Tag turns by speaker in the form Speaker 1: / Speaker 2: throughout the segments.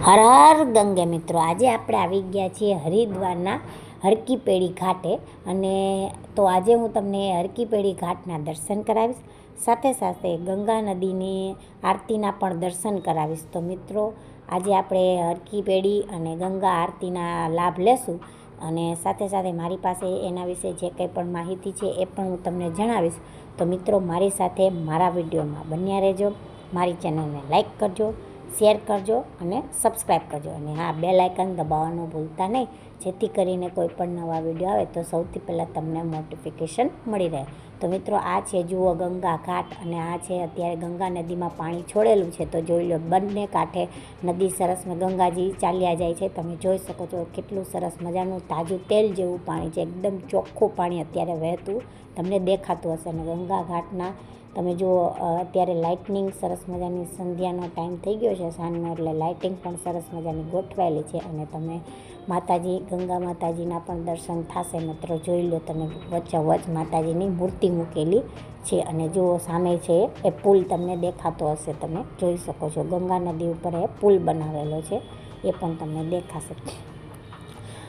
Speaker 1: હર હર ગંગે મિત્રો, આજે આપણે આવી ગયા છીએ હરિદ્વારના હરકી પેઢી ઘાટે. અને તો આજે હું તમને હરકી પેઢી ઘાટના દર્શન કરાવીશ, સાથે સાથે ગંગા નદીની આરતીના પણ દર્શન કરાવીશ. તો મિત્રો, આજે આપણે હરકી પેઢી અને ગંગા આરતીના લાભ લેશું, અને સાથે સાથે મારી પાસે એના વિશે જે કંઈ પણ માહિતી છે એ પણ હું તમને જણાવીશ. તો મિત્રો, મારી સાથે મારા વિડીયોમાં બન્યા રહેજો. મારી ચેનલને લાઈક કરજો, શેર કરજો અને સબસ્ક્રાઈબ કરજો. અને હા, બેલ આઇકન દબાવવાનું ભૂલતા નહીં, જેથી કરીને કોઈ પણ નવા વિડીયો આવે તો સૌથી પહેલાં તમને નોટિફિકેશન મળી રહે. તો મિત્રો, આ છે જુઓ ગંગા ઘાટ, અને આ છે અત્યારે ગંગા નદીમાં પાણી છોડેલું છે. તો જોઈ લો, બંને કાંઠે નદી સરસ ગંગાજી ચાલ્યા જાય છે. તમે જોઈ શકો છો કેટલું સરસ મજાનું તાજું તેલ જેવું પાણી છે. એકદમ ચોખ્ખું પાણી અત્યારે વહેતું તમને દેખાતું હશે. અને ગંગા ઘાટના તમે જુઓ, અત્યારે લાઇટનિંગ સરસ મજાની, સંધ્યાનો ટાઈમ થઈ ગયો છે સાંજનો, એટલે લાઇટિંગ પણ સરસ મજાની ગોઠવાયેલી છે. અને તમે માતાજી, ગંગા માતાજીના પણ દર્શન થશે. મિત્રો જોઈ લો, તમે વચ્ચોવચ્ચ માતાજીની મૂર્તિ મૂકેલી છે. અને જુઓ, સામે છે એ પુલ તમને દેખાતો હશે, તમે જોઈ શકો છો. ગંગા નદી ઉપર એ પુલ બનાવેલો છે, એ પણ તમને દેખાશે.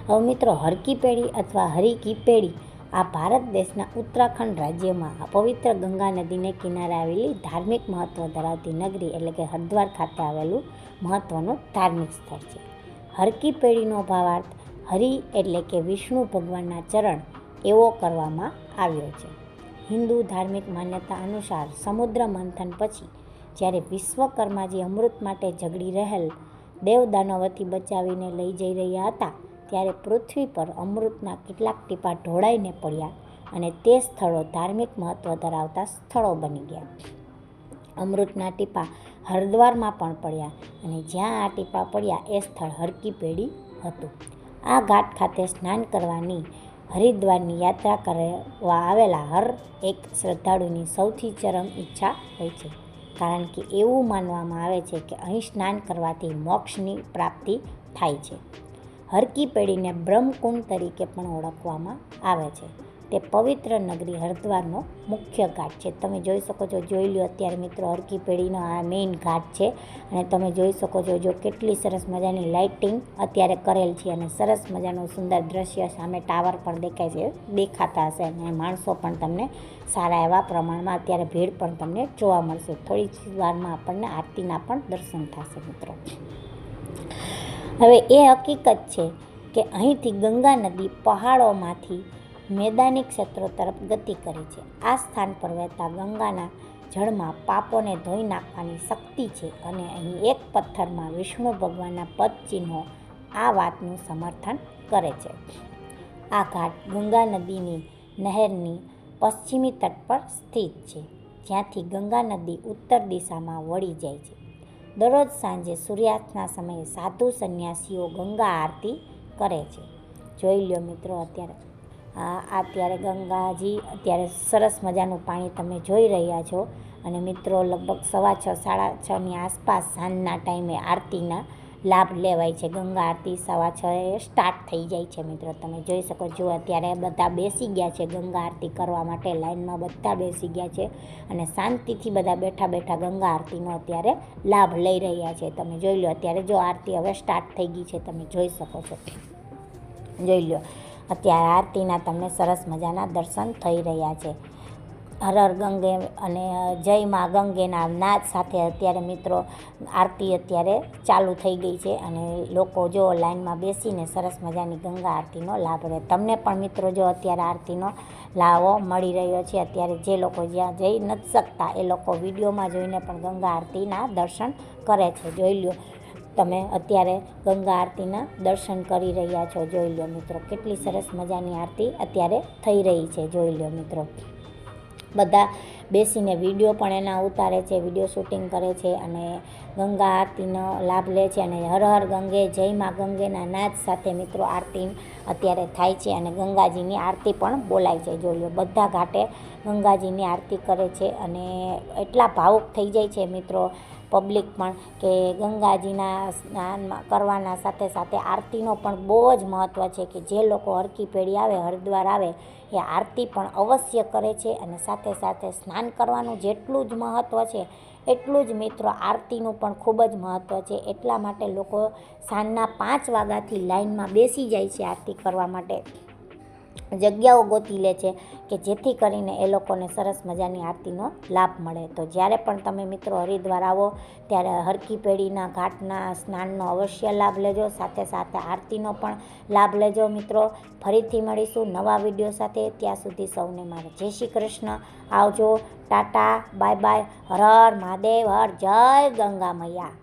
Speaker 1: હવે મિત્રો, હરકી પેઢી અથવા હરિકી પેઢી આ ભારત દેશના ઉત્તરાખંડ રાજ્યમાં પવિત્ર ગંગા નદીને કિનારે આવેલી ધાર્મિક મહત્ત્વ ધરાવતી નગરી એટલે કે હરિદ્વાર ખાતે આવેલું મહત્ત્વનું ધાર્મિક સ્થળ છે. હરકી પેઢીનો ભાવાર્થ હરિ એટલે કે વિષ્ણુ ભગવાનના ચરણ એવો કરવામાં આવ્યો છે. હિન્દુ ધાર્મિક માન્યતા અનુસાર સમુદ્ર મંથન પછી જ્યારે વિશ્વકર્માજી અમૃત માટે ઝઘડી રહેલ દેવદાનવોથી બચાવીને લઈ જઈ રહ્યા હતા, ત્યારે પૃથ્વી પર અમૃતના કેટલાક ટીપાં ઢોળાઈને પડ્યા, અને તે સ્થળો ધાર્મિક મહત્ત્વ ધરાવતા સ્થળો બની ગયા. અમૃતના ટીપાં હરિદ્વારમાં પણ પડ્યા, અને જ્યાં આ ટીપાં પડ્યા એ સ્થળ હરકી પેઢી હતું. આ ઘાટ ખાતે સ્નાન કરવાની હરિદ્વારની યાત્રા કરવા આવેલા હર એક શ્રદ્ધાળુની સૌથી ચરમ ઈચ્છા હોય છે, કારણ કે એવું માનવામાં આવે છે કે અહીં સ્નાન કરવાથી મોક્ષની પ્રાપ્તિ થાય છે. હરકી પેઢીને બ્રહ્મકુંડ તરીકે પણ ઓળખવામાં આવે છે. તે પવિત્ર નગરી હરિદ્વારનો મુખ્ય ઘાટ છે. તમે જોઈ શકો છો, જોઈ લો અત્યારે મિત્રો, હરકી પેઢીનો આ મેઇન ઘાટ છે. અને તમે જોઈ શકો છો, જો કેટલી સરસ મજાની લાઇટિંગ અત્યારે કરેલ છે, અને સરસ મજાનું સુંદર દ્રશ્ય. સામે ટાવર પણ દેખાય છે, દેખાતા હશે, અને માણસો પણ તમને સારા એવા પ્રમાણમાં અત્યારે ભીડ પણ તમને જોવા મળશે. થોડી વારમાં આપણને આરતીના પણ દર્શન થશે મિત્રો. હવે એ હકીકત છે કે અહીંથી ગંગા નદી પહાડોમાંથી મેદાની ક્ષેત્રો તરફ ગતિ કરે છે. આ સ્થાન પર વહેતા ગંગાના જળમાં પાપોને ધોઈ નાખવાની શક્તિ છે, અને અહીં એક પથ્થરમાં વિષ્ણુ ભગવાનના પદચિહ્નો આ વાતનું સમર્થન કરે છે. આ ઘાટ ગંગા નદીની નહેરની પશ્ચિમી તટ પર સ્થિત છે, જ્યાંથી ગંગા નદી ઉત્તર દિશામાં વળી જાય છે. દરરોજ સાંજે સૂર્યાસ્તના સમયે સાધુ સંન્યાસીઓ ગંગા આરતી કરે છે. જોઈ લો મિત્રો, અત્યારે ગંગાજી, અત્યારે સરસ મજાનું પાણી તમે જોઈ રહ્યા છો. અને મિત્રો, લગભગ 6:15, 6:30ની આસપાસ સાંજના ટાઈમે આરતીના લાભ લેવાય છે. ગંગા આરતી 6:15 સ્ટાર્ટ થઈ જાય છે. મિત્રો તમે જોઈ શકો છો, અત્યારે બધા બેસી ગયા છે ગંગા આરતી કરવા માટે. લાઈનમાં બધા બેસી ગયા છે, અને શાંતિથી બધા બેઠા બેઠા ગંગા આરતીનો અત્યારે લાભ લઈ રહ્યા છે. તમે જોઈ લો, અત્યારે જો આરતી હવે સ્ટાર્ટ થઈ ગઈ છે, તમે જોઈ શકો છો. જોઈ લો, અત્યારે આરતીના તમને સરસ મજાના દર્શન થઈ રહ્યા છે. હર હર ગંગે અને જય મા ગંગેના નાદ સાથે અત્યારે મિત્રો આરતી અત્યારે ચાલુ થઈ ગઈ છે. અને લોકો જો લાઈનમાં બેસીને સરસ મજાની ગંગા આરતીનો લાભ લે. તમને પણ મિત્રો જો અત્યારે આરતીનો લાભો મળી રહ્યો છે. અત્યારે જે લોકો જ્યાં જઈ નથી શકતા એ લોકો વિડીયોમાં જોઈને પણ ગંગા આરતીના દર્શન કરે છે. જોઈ લો, તમે અત્યારે ગંગા આરતીના દર્શન કરી રહ્યા છો. જોઈ લો મિત્રો, કેટલી સરસ મજાની આરતી અત્યારે થઈ રહી છે. જોઈ લો મિત્રો, બધા બેસીને વિડીયો પણ એના ઉતારે છે, વિડીયો શૂટિંગ કરે છે, અને ગંગા આરતીનો લાભ લે છે. અને હર હર ગંગે, જય મા ગંગેના નાદ સાથે મિત્રો આરતી અત્યારે થાય છે, અને ગંગાજીની આરતી પણ બોલાય છે. જોઈ લો, બધા ઘાટે ગંગાજીની આરતી કરે છે, અને એટલા ભાવુક થઈ જાય છે મિત્રો પબ્લિક પણ, કે ગંગાજીના સ્નાન કરવાના સાથે સાથે આરતીનો પણ બહુ જ મહત્ત્વ છે. કે જે લોકો હરકી પેઢી આવે, હરિદ્વાર આવે, એ આરતી પણ અવશ્ય કરે છે. અને સાથે સાથે સ્નાન કરવાનું જેટલું જ મહત્ત્વ છે એટલું જ મિત્રો આરતીનું પણ ખૂબ જ મહત્ત્વ છે. એટલા માટે લોકો સાંજના 5 વાગ્યાથી લાઈનમાં બેસી જાય છે આરતી કરવા માટે, જગ્યાઓ ગોતી લે છે કે જેથી કરીને એ લોકોને સરસ મજાની આરતીનો લાભ મળે. તો જ્યારે પણ તમે મિત્રો હરિદ્વાર આવો ત્યારે હરકી પેઢીના ઘાટના સ્નાનનો અવશ્ય લાભ લેજો, સાથે સાથે આરતીનો પણ લાભ લેજો મિત્રો. ફરીથી મળીશું નવા વિડીયો સાથે. ત્યાં સુધી સૌને મારા જય શ્રી કૃષ્ણ. આવજો, ટાટા, બાય બાય. હર હર મહાદેવ, હર જય ગંગા મૈયા.